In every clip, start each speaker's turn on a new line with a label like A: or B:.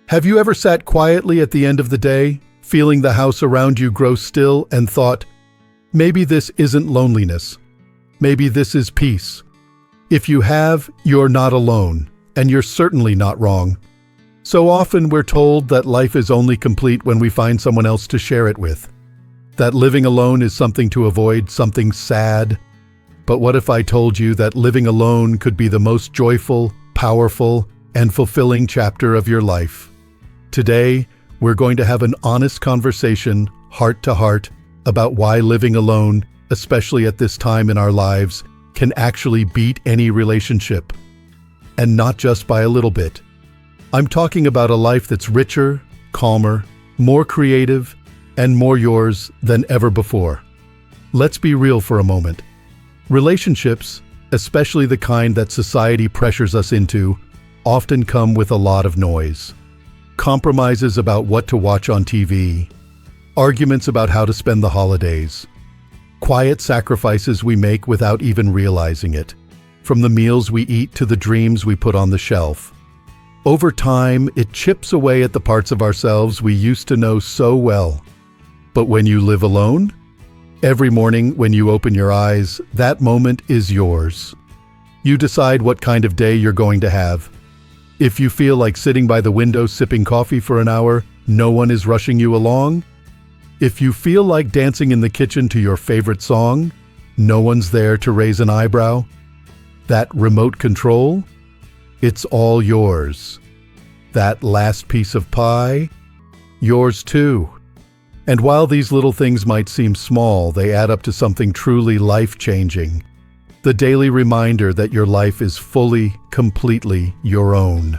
A: Have you ever sat quietly at the end of the day, feeling the house around you grow still and thought, maybe this isn't loneliness, maybe this is peace? If you have, you're not alone, and you're certainly not wrong. So often we're told that life is only complete when we find someone else to share it with. That living alone is something to avoid, something sad. But what if I told you that living alone could be the most joyful, powerful, and fulfilling chapter of your life? Today, we're going to have an honest conversation, heart to heart, about why living alone, especially at this time in our lives, can actually beat any relationship. And not just by a little bit. I'm talking about a life that's richer, calmer, more creative, and more yours than ever before. Let's be real for a moment. Relationships, especially the kind that society pressures us into, often come with a lot of noise. Compromises about what to watch on TV, arguments about how to spend the holidays, quiet sacrifices we make without even realizing it, from the meals we eat to the dreams we put on the shelf. Over time, it chips away at the parts of ourselves we used to know so well. But when you live alone, every morning when you open your eyes, that moment is yours. You decide what kind of day you're going to have. If you feel like sitting by the window sipping coffee for an hour, no one is rushing you along. If you feel like dancing in the kitchen to your favorite song, no one's there to raise an eyebrow. That remote control, it's all yours. That last piece of pie, yours too. And while these little things might seem small, they add up to something truly life-changing. The daily reminder that your life is fully, completely your own.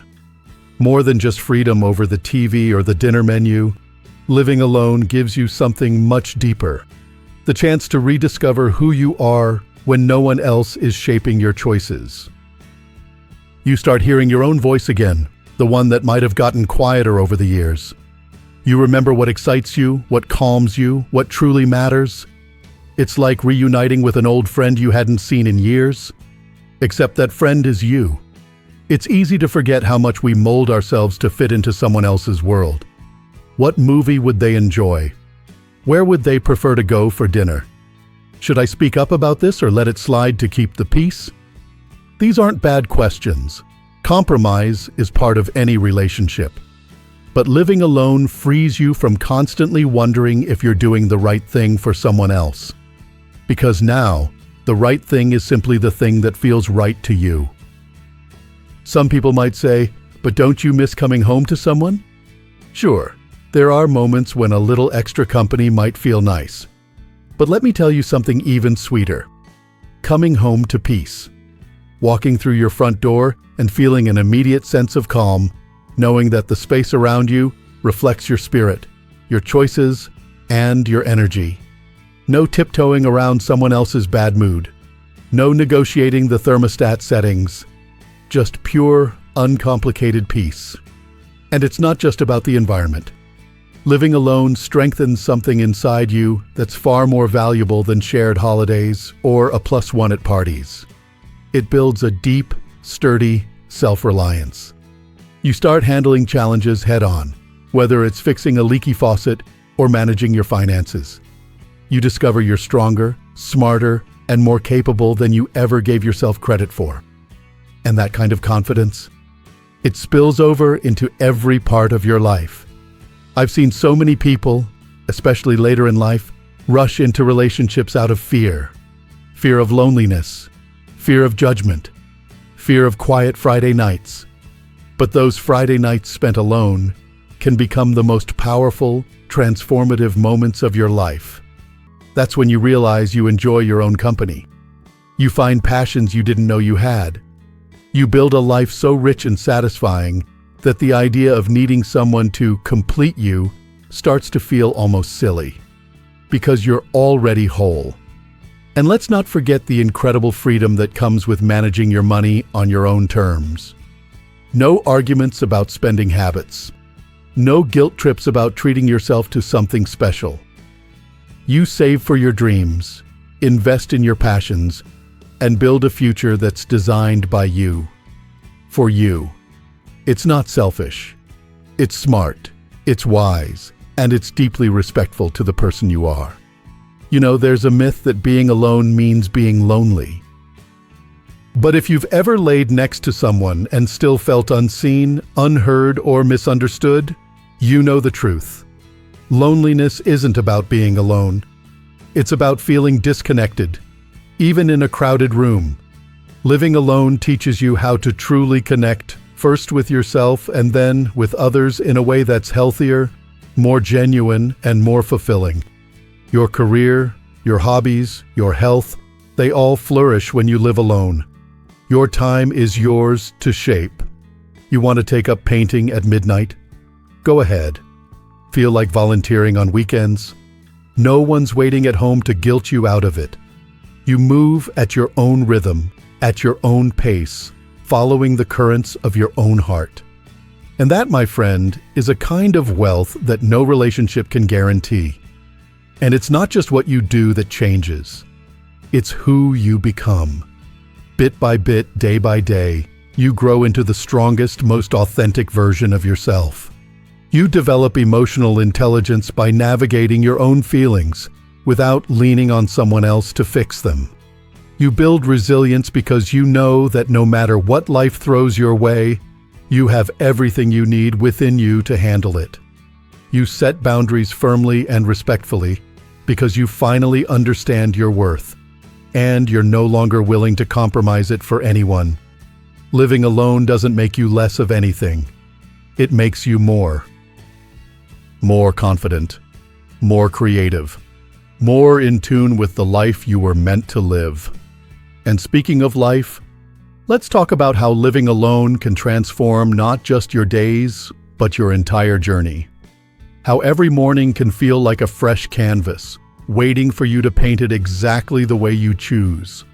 A: More than just freedom over the TV or the dinner menu, living alone gives you something much deeper. The chance to rediscover who you are when no one else is shaping your choices. You start hearing your own voice again, the one that might have gotten quieter over the years. You remember what excites you, what calms you, what truly matters. It's like reuniting with an old friend you hadn't seen in years, except that friend is you. It's easy to forget how much we mold ourselves to fit into someone else's world. What movie would they enjoy? Where would they prefer to go for dinner? Should I speak up about this or let it slide to keep the peace? These aren't bad questions. Compromise is part of any relationship. But living alone frees you from constantly wondering if you're doing the right thing for someone else. Because now, the right thing is simply the thing that feels right to you. Some people might say, but don't you miss coming home to someone? Sure, there are moments when a little extra company might feel nice. But let me tell you something even sweeter. Coming home to peace. Walking through your front door and feeling an immediate sense of calm, knowing that the space around you reflects your spirit, your choices, and your energy. No tiptoeing around someone else's bad mood. No negotiating the thermostat settings. Just pure, uncomplicated peace. And it's not just about the environment. Living alone strengthens something inside you that's far more valuable than shared holidays or a +1 at parties. It builds a deep, sturdy self-reliance. You start handling challenges head-on, whether it's fixing a leaky faucet or managing your finances. You discover you're stronger, smarter, and more capable than you ever gave yourself credit for. And that kind of confidence, it spills over into every part of your life. I've seen so many people, especially later in life, rush into relationships out of fear. Fear of loneliness, fear of judgment, fear of quiet Friday nights. But those Friday nights spent alone can become the most powerful, transformative moments of your life. That's when you realize you enjoy your own company. You find passions you didn't know you had. You build a life so rich and satisfying that the idea of needing someone to complete you starts to feel almost silly, because you're already whole. And let's not forget the incredible freedom that comes with managing your money on your own terms. No arguments about spending habits. No guilt trips about treating yourself to something special. You save for your dreams, invest in your passions, and build a future that's designed by you. For you. It's not selfish. It's smart, it's wise, and it's deeply respectful to the person you are. You know, there's a myth that being alone means being lonely. But if you've ever laid next to someone and still felt unseen, unheard, or misunderstood, you know the truth. Loneliness isn't about being alone. It's about feeling disconnected, even in a crowded room. Living alone teaches you how to truly connect, first with yourself and then with others in a way that's healthier, more genuine, and more fulfilling. Your career, your hobbies, your health, they all flourish when you live alone. Your time is yours to shape. You want to take up painting at midnight? Go ahead. Feel like volunteering on weekends? No one's waiting at home to guilt you out of it. You move at your own rhythm, at your own pace, following the currents of your own heart. And that, my friend, is a kind of wealth that no relationship can guarantee. And it's not just what you do that changes. It's who you become. Bit by bit, day by day, you grow into the strongest, most authentic version of yourself. You develop emotional intelligence by navigating your own feelings without leaning on someone else to fix them. You build resilience because you know that no matter what life throws your way, you have everything you need within you to handle it. You set boundaries firmly and respectfully because you finally understand your worth, and you're no longer willing to compromise it for anyone. Living alone doesn't make you less of anything. It makes you more. More confident, more creative, more in tune with the life you were meant to live. And speaking of life, let's talk about how living alone can transform not just your days, but your entire journey. How every morning can feel like a fresh canvas, waiting for you to paint it exactly the way you choose.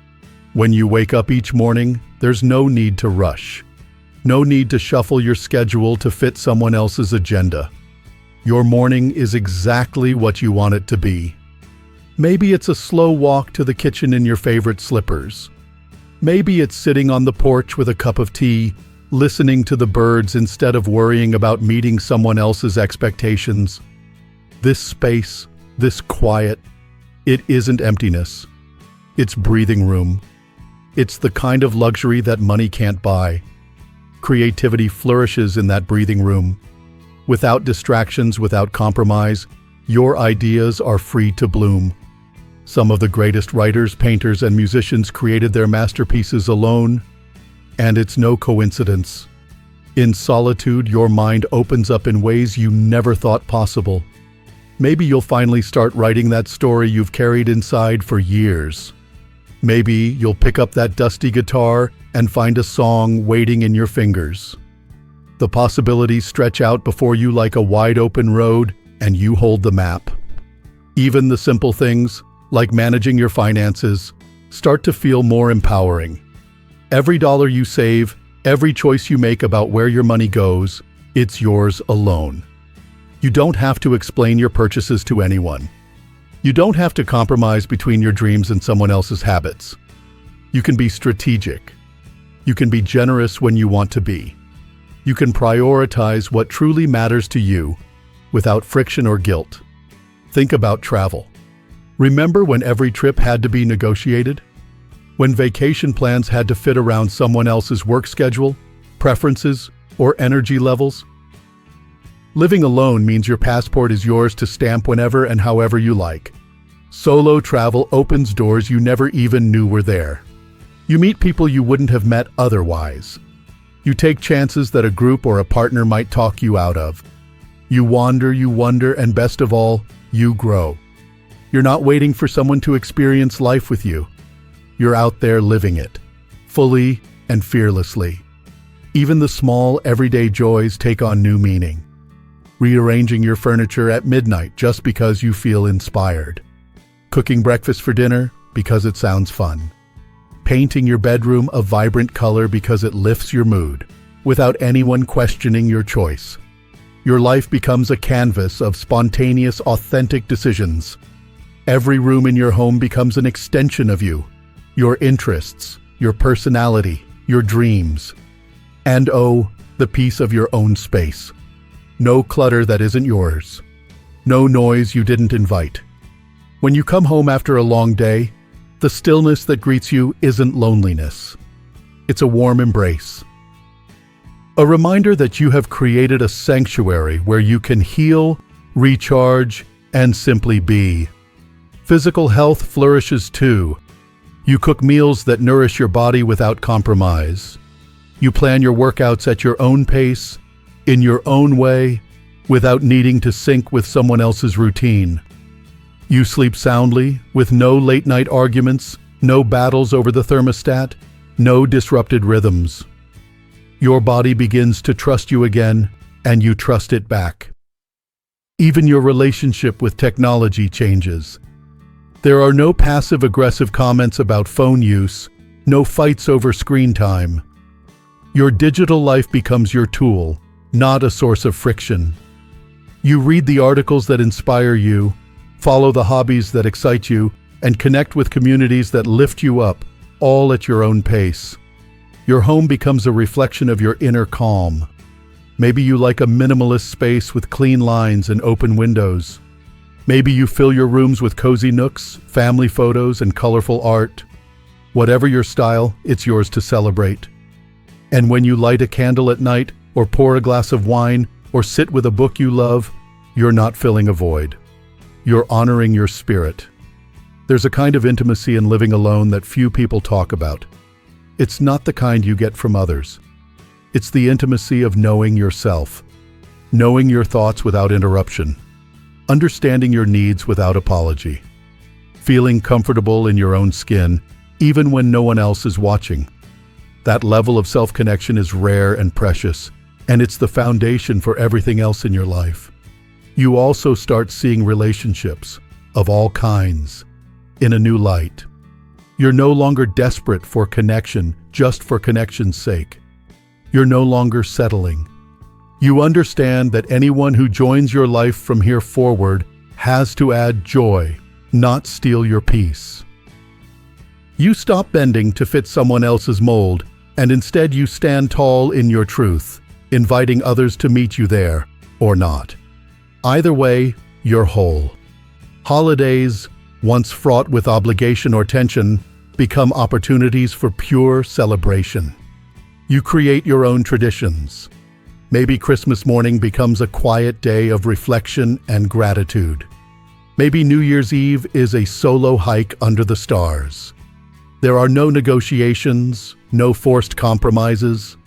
A: When you wake up each morning, there's no need to rush. No need to shuffle your schedule to fit someone else's agenda. Your morning is exactly what you want it to be. Maybe it's a slow walk to the kitchen in your favorite slippers. Maybe it's sitting on the porch with a cup of tea, listening to the birds instead of worrying about meeting someone else's expectations. This space, this quiet, it isn't emptiness. It's breathing room. It's the kind of luxury that money can't buy. Creativity flourishes in that breathing room. Without distractions, without compromise, your ideas are free to bloom. Some of the greatest writers, painters, and musicians created their masterpieces alone, and it's no coincidence. In solitude, your mind opens up in ways you never thought possible. Maybe you'll finally start writing that story you've carried inside for years. Maybe you'll pick up that dusty guitar and find a song waiting in your fingers. The possibilities stretch out before you like a wide-open road, and you hold the map. Even the simple things, like managing your finances, start to feel more empowering. Every dollar you save, every choice you make about where your money goes, it's yours alone. You don't have to explain your purchases to anyone. You don't have to compromise between your dreams and someone else's habits. You can be strategic. You can be generous when you want to be. You can prioritize what truly matters to you without friction or guilt. Think about travel. Remember when every trip had to be negotiated? When vacation plans had to fit around someone else's work schedule, preferences, or energy levels? Living alone means your passport is yours to stamp whenever and however you like. Solo travel opens doors you never even knew were there. You meet people you wouldn't have met otherwise. You take chances that a group or a partner might talk you out of. You wander, you wonder, and best of all, you grow. You're not waiting for someone to experience life with you. You're out there living it, fully and fearlessly. Even the small, everyday joys take on new meaning. Rearranging your furniture at midnight just because you feel inspired. Cooking breakfast for dinner because it sounds fun. Painting your bedroom a vibrant color because it lifts your mood, without anyone questioning your choice. Your life becomes a canvas of spontaneous, authentic decisions. Every room in your home becomes an extension of you, your interests, your personality, your dreams, and oh, the peace of your own space. No clutter that isn't yours. No noise you didn't invite. When you come home after a long day, the stillness that greets you isn't loneliness. It's a warm embrace. A reminder that you have created a sanctuary where you can heal, recharge, and simply be. Physical health flourishes too. You cook meals that nourish your body without compromise. You plan your workouts at your own pace, in your own way, without needing to sync with someone else's routine. You sleep soundly, with no late-night arguments, no battles over the thermostat, no disrupted rhythms. Your body begins to trust you again, and you trust it back. Even your relationship with technology changes. There are no passive-aggressive comments about phone use, no fights over screen time. Your digital life becomes your tool, not a source of friction. You read the articles that inspire you, follow the hobbies that excite you, and connect with communities that lift you up, all at your own pace. Your home becomes a reflection of your inner calm. Maybe you like a minimalist space with clean lines and open windows. Maybe you fill your rooms with cozy nooks, family photos, and colorful art. Whatever your style, it's yours to celebrate. And when you light a candle at night, or pour a glass of wine, or sit with a book you love, you're not filling a void. You're honoring your spirit. There's a kind of intimacy in living alone that few people talk about. It's not the kind you get from others. It's the intimacy of knowing yourself, knowing your thoughts without interruption, understanding your needs without apology, feeling comfortable in your own skin, even when no one else is watching. That level of self-connection is rare and precious, and it's the foundation for everything else in your life. You also start seeing relationships, of all kinds, in a new light. You're no longer desperate for connection just for connection's sake. You're no longer settling. You understand that anyone who joins your life from here forward has to add joy, not steal your peace. You stop bending to fit someone else's mold, and instead you stand tall in your truth, inviting others to meet you there, or not. Either way, you're whole. Holidays, once fraught with obligation or tension, become opportunities for pure celebration. You create your own traditions. Maybe Christmas morning becomes a quiet day of reflection and gratitude. Maybe New Year's Eve is a solo hike under the stars. There are no negotiations, no forced compromises.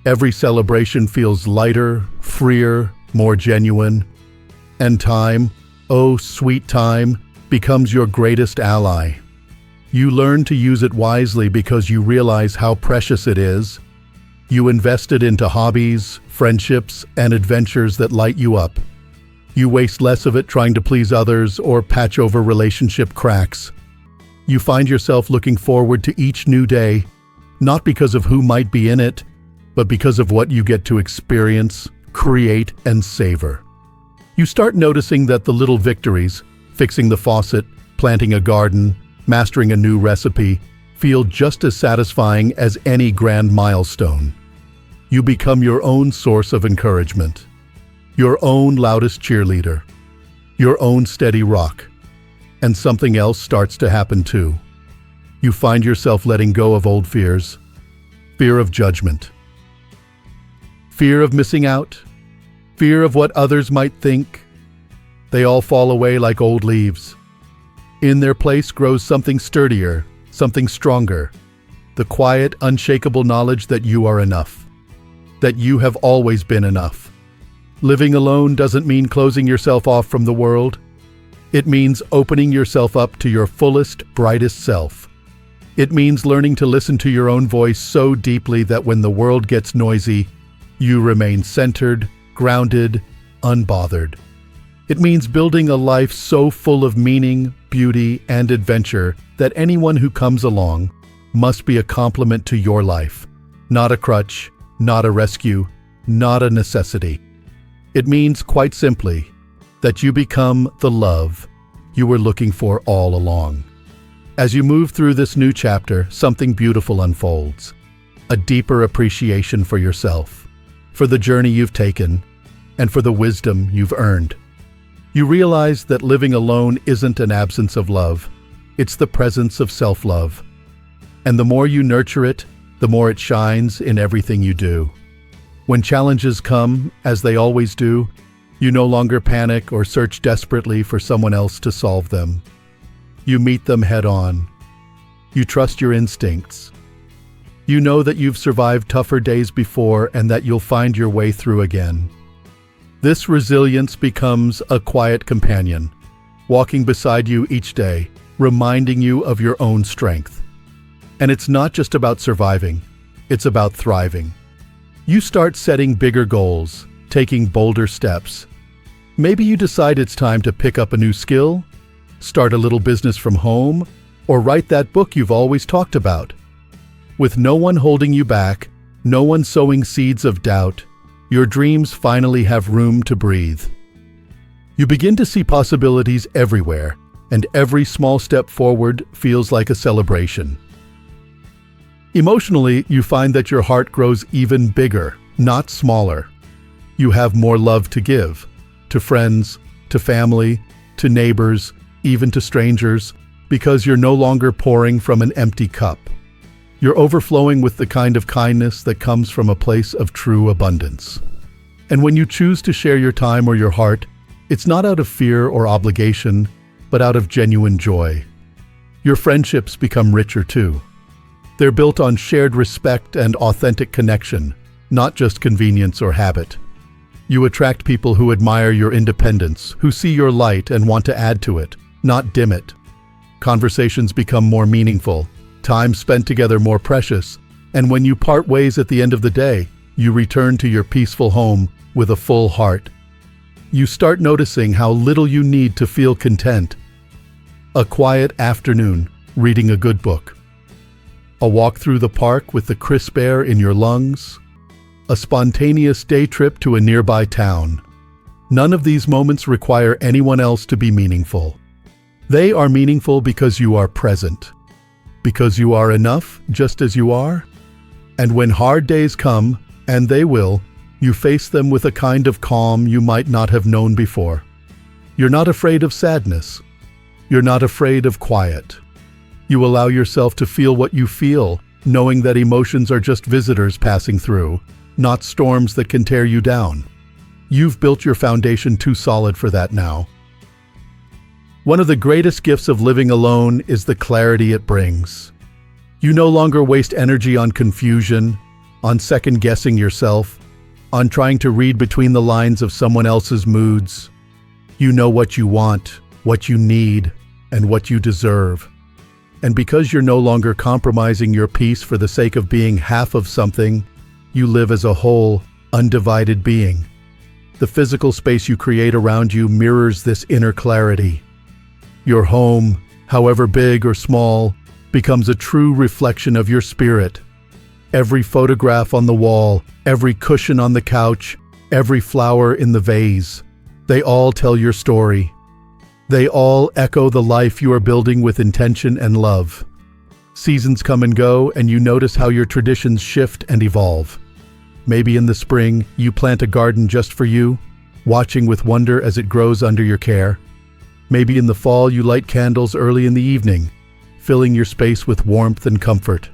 A: Every celebration feels lighter, freer, more genuine. And time, oh sweet time, becomes your greatest ally. You learn to use it wisely because you realize how precious it is. You invest it into hobbies, friendships, and adventures that light you up. You waste less of it trying to please others or patch over relationship cracks. You find yourself looking forward to each new day, not because of who might be in it, but because of what you get to experience, create, and savor. You start noticing that the little victories, fixing the faucet, planting a garden, mastering a new recipe, feel just as satisfying as any grand milestone. You become your own source of encouragement, your own loudest cheerleader, your own steady rock. And something else starts to happen too. You find yourself letting go of old fears, fear of judgment, fear of missing out, fear of what others might think. They all fall away like old leaves. In their place grows something sturdier, something stronger, the quiet, unshakable knowledge that you are enough, that you have always been enough. Living alone doesn't mean closing yourself off from the world. It means opening yourself up to your fullest, brightest self. It means learning to listen to your own voice so deeply that when the world gets noisy, you remain centered, grounded, unbothered. It means building a life so full of meaning, beauty, and adventure that anyone who comes along must be a complement to your life, not a crutch, not a rescue, not a necessity. It means, quite simply, that you become the love you were looking for all along. As you move through this new chapter, something beautiful unfolds. A deeper appreciation for yourself, for the journey you've taken, and for the wisdom you've earned. You realize that living alone isn't an absence of love. It's the presence of self-love. And the more you nurture it, the more it shines in everything you do. When challenges come, as they always do, you no longer panic or search desperately for someone else to solve them. You meet them head-on. You trust your instincts. You know that you've survived tougher days before and that you'll find your way through again. This resilience becomes a quiet companion, walking beside you each day, reminding you of your own strength. And it's not just about surviving, it's about thriving. You start setting bigger goals, taking bolder steps. Maybe you decide it's time to pick up a new skill, start a little business from home, or write that book you've always talked about. With no one holding you back, no one sowing seeds of doubt, your dreams finally have room to breathe. You begin to see possibilities everywhere, and every small step forward feels like a celebration. Emotionally, you find that your heart grows even bigger, not smaller. You have more love to give, to friends, to family, to neighbors, even to strangers, because you're no longer pouring from an empty cup. You're overflowing with the kind of kindness that comes from a place of true abundance. And when you choose to share your time or your heart, it's not out of fear or obligation, but out of genuine joy. Your friendships become richer too. They're built on shared respect and authentic connection, not just convenience or habit. You attract people who admire your independence, who see your light and want to add to it, not dim it. Conversations become more meaningful, time spent together more precious, and when you part ways at the end of the day, you return to your peaceful home with a full heart. You start noticing how little you need to feel content. A quiet afternoon, reading a good book. A walk through the park with the crisp air in your lungs. A spontaneous day trip to a nearby town. None of these moments require anyone else to be meaningful. They are meaningful because you are present. Because you are enough just as you are. And when hard days come, and they will, you face them with a kind of calm you might not have known before. You're not afraid of sadness. You're not afraid of quiet. You allow yourself to feel what you feel, knowing that emotions are just visitors passing through, not storms that can tear you down. You've built your foundation too solid for that now. One of the greatest gifts of living alone is the clarity it brings. You no longer waste energy on confusion, on second-guessing yourself, on trying to read between the lines of someone else's moods. You know what you want, what you need, and what you deserve. And because you're no longer compromising your peace for the sake of being half of something, you live as a whole, undivided being. The physical space you create around you mirrors this inner clarity. Your home, however big or small, becomes a true reflection of your spirit. Every photograph on the wall, every cushion on the couch, every flower in the vase, they all tell your story. They all echo the life you are building with intention and love. Seasons come and go, and you notice how your traditions shift and evolve. Maybe in the spring, you plant a garden just for you, watching with wonder as it grows under your care. Maybe in the fall, you light candles early in the evening, filling your space with warmth and comfort.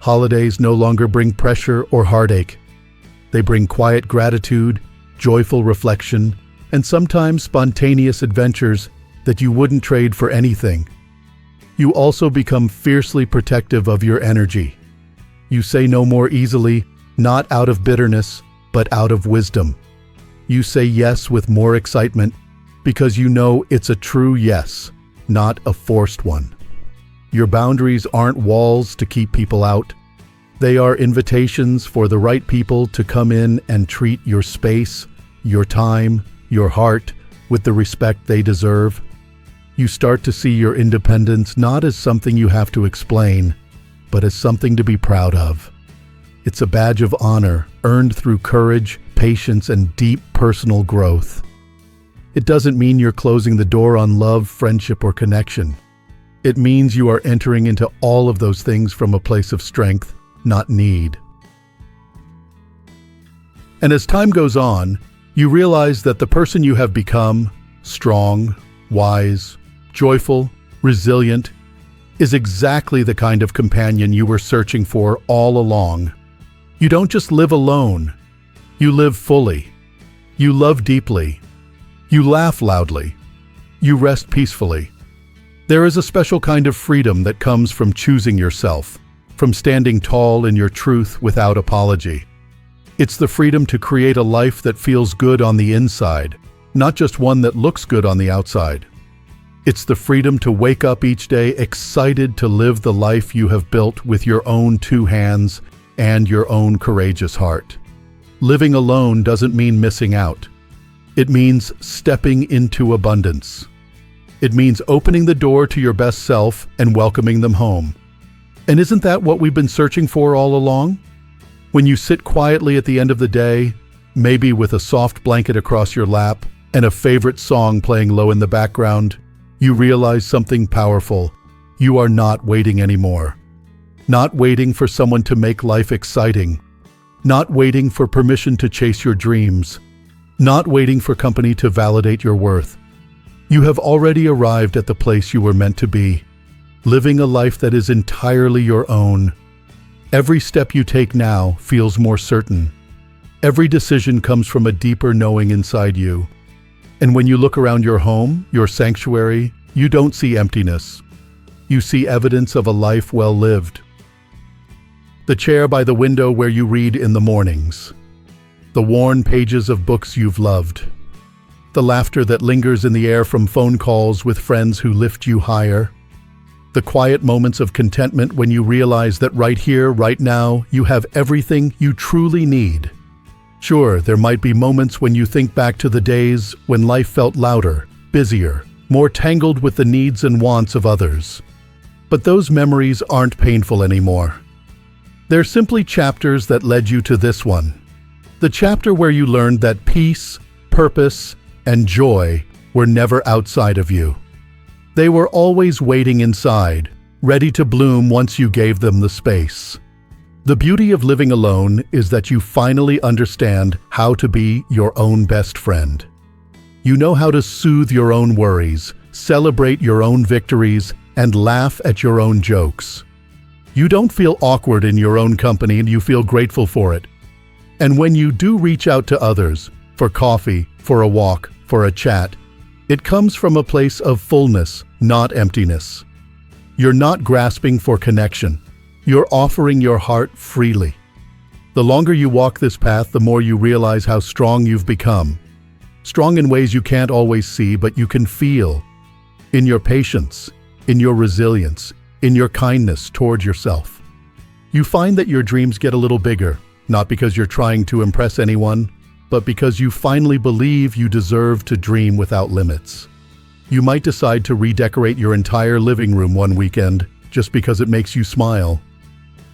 A: Holidays no longer bring pressure or heartache. They bring quiet gratitude, joyful reflection, and sometimes spontaneous adventures that you wouldn't trade for anything. You also become fiercely protective of your energy. You say no more easily, not out of bitterness, but out of wisdom. You say yes with more excitement because you know it's a true yes, not a forced one. Your boundaries aren't walls to keep people out. They are invitations for the right people to come in and treat your space, your time, your heart with the respect they deserve. You start to see your independence not as something you have to explain, but as something to be proud of. It's a badge of honor earned through courage, patience, and deep personal growth. It doesn't mean you're closing the door on love, friendship, or connection. It means you are entering into all of those things from a place of strength, not need. And as time goes on, You realize that the person you have become, strong, wise, joyful, resilient, is exactly the kind of companion you were searching for all along. You don't just live alone. You live fully. You love deeply. You laugh loudly. You rest peacefully. There is a special kind of freedom that comes from choosing yourself, from standing tall in your truth without apology. It's the freedom to create a life that feels good on the inside, not just one that looks good on the outside. It's the freedom to wake up each day excited to live the life you have built with your own two hands and your own courageous heart. Living alone doesn't mean missing out. It means stepping into abundance. It means opening the door to your best self and welcoming them home. And isn't that what we've been searching for all along? When you sit quietly at the end of the day, maybe with a soft blanket across your lap and a favorite song playing low in the background, you realize something powerful. You are not waiting anymore. Not waiting for someone to make life exciting. Not waiting for permission to chase your dreams. Not waiting for company to validate your worth. You have already arrived at the place you were meant to be, living a life that is entirely your own. Every step you take now feels more certain. Every decision comes from a deeper knowing inside you. And when you look around your home, your sanctuary, you don't see emptiness. You see evidence of a life well lived. The chair by the window where you read in the mornings. The worn pages of books you've loved. The laughter that lingers in the air from phone calls with friends who lift you higher. The quiet moments of contentment when you realize that right here, right now, you have everything you truly need. Sure, there might be moments when you think back to the days when life felt louder, busier, more tangled with the needs and wants of others. But those memories aren't painful anymore. They're simply chapters that led you to this one. The chapter where you learned that peace, purpose, and joy were never outside of you. They were always waiting inside, ready to bloom once you gave them the space. The beauty of living alone is that you finally understand how to be your own best friend. You know how to soothe your own worries, celebrate your own victories, and laugh at your own jokes. You don't feel awkward in your own company and you feel grateful for it. And when you do reach out to others, for coffee, for a walk, for a chat, it comes from a place of fullness, not emptiness. You're not grasping for connection. You're offering your heart freely. The longer you walk this path, the more you realize how strong you've become. Strong in ways you can't always see, but you can feel. In your patience, in your resilience, in your kindness toward yourself. You find that your dreams get a little bigger, not because you're trying to impress anyone, but because you finally believe you deserve to dream without limits. You might decide to redecorate your entire living room one weekend just because it makes you smile.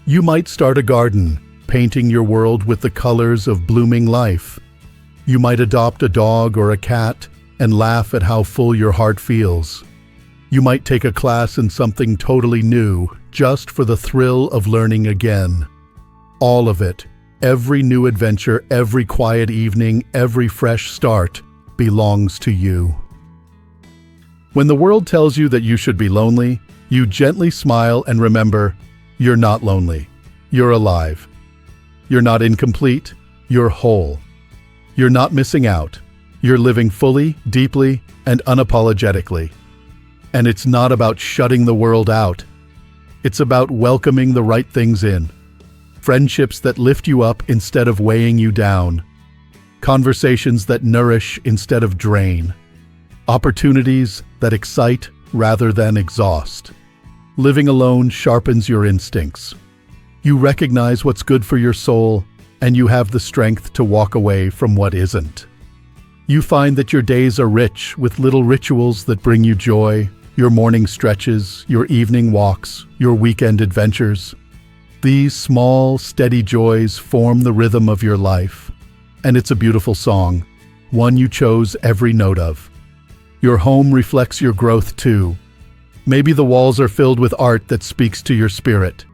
A: You might start a garden, painting your world with the colors of blooming life. You might adopt a dog or a cat and laugh at how full your heart feels. You might take a class in something totally new just for the thrill of learning again. All of it. Every new adventure, every quiet evening, every fresh start belongs to you. When the world tells you that you should be lonely, you gently smile and remember, you're not lonely. You're alive. You're not incomplete. You're whole. You're not missing out. You're living fully, deeply, and unapologetically. And it's not about shutting the world out. It's about welcoming the right things in. Friendships that lift you up instead of weighing you down. Conversations that nourish instead of drain. Opportunities that excite rather than exhaust. Living alone sharpens your instincts. You recognize what's good for your soul, and you have the strength to walk away from what isn't. You find that your days are rich with little rituals that bring you joy, your morning stretches, your evening walks, your weekend adventures. These small, steady joys form the rhythm of your life, and it's a beautiful song, one you chose every note of. Your home reflects your growth too. Maybe the walls are filled with art that speaks to your spirit.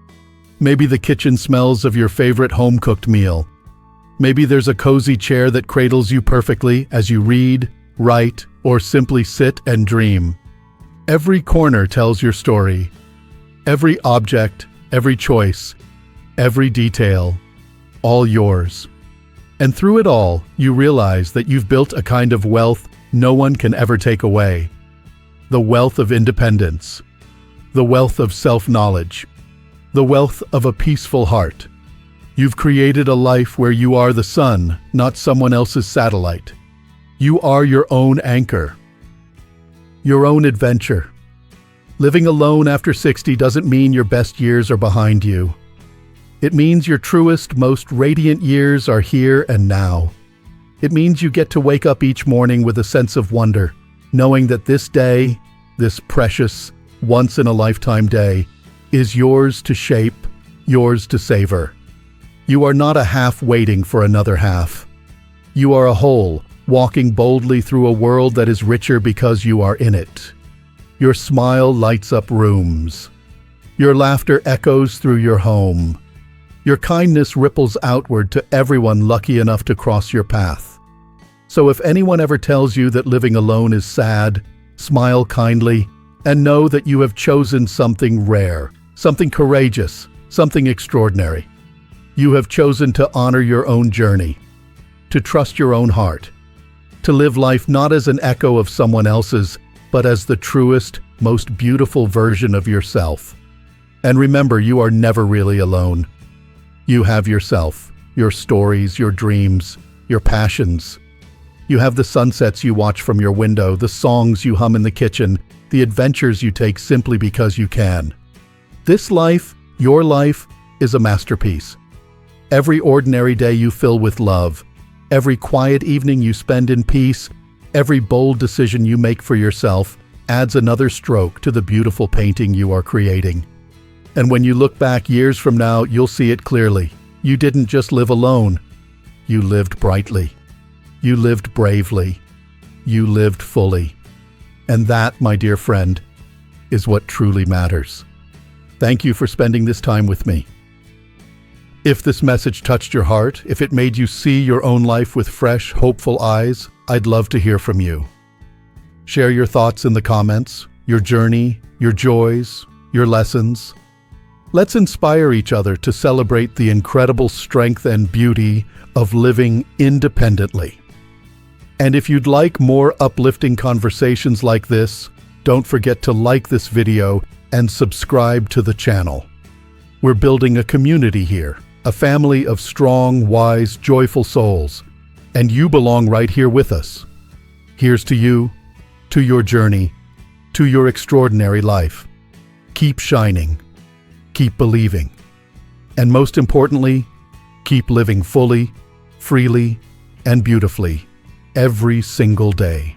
A: Maybe the kitchen smells of your favorite home-cooked meal. Maybe there's a cozy chair that cradles you perfectly as you read, write, or simply sit and dream. Every corner tells your story. Every object, every choice, every detail, all yours. And through it all, you realize that you've built a kind of wealth no one can ever take away. The wealth of independence, the wealth of self-knowledge, the wealth of a peaceful heart. You've created a life where you are the sun, not someone else's satellite. You are your own anchor, your own adventure. Living alone after 60 doesn't mean your best years are behind you. It means your truest, most radiant years are here and now. It means you get to wake up each morning with a sense of wonder, knowing that this day, this precious, once-in-a-lifetime day, is yours to shape, yours to savor. You are not a half waiting for another half. You are a whole, walking boldly through a world that is richer because you are in it. Your smile lights up rooms. Your laughter echoes through your home. Your kindness ripples outward to everyone lucky enough to cross your path. So if anyone ever tells you that living alone is sad, smile kindly and know that you have chosen something rare, something courageous, something extraordinary. You have chosen to honor your own journey, to trust your own heart, to live life not as an echo of someone else's, but as the truest, most beautiful version of yourself. And remember, you are never really alone. You have yourself, your stories, your dreams, your passions. You have the sunsets you watch from your window, the songs you hum in the kitchen, the adventures you take simply because you can. This life, your life, is a masterpiece. Every ordinary day you fill with love, every quiet evening you spend in peace, every bold decision you make for yourself adds another stroke to the beautiful painting you are creating. And when you look back years from now, you'll see it clearly. You didn't just live alone. You lived brightly. You lived bravely. You lived fully. And that, my dear friend, is what truly matters. Thank you for spending this time with me. If this message touched your heart, if it made you see your own life with fresh, hopeful eyes, I'd love to hear from you. Share your thoughts in the comments, your journey, your joys, your lessons. Let's inspire each other to celebrate the incredible strength and beauty of living independently. And if you'd like more uplifting conversations like this, don't forget to like this video and subscribe to the channel. We're building a community here, a family of strong, wise, joyful souls, and you belong right here with us. Here's to you, to your journey, to your extraordinary life. Keep shining, keep believing, and most importantly, keep living fully, freely, and beautifully every single day.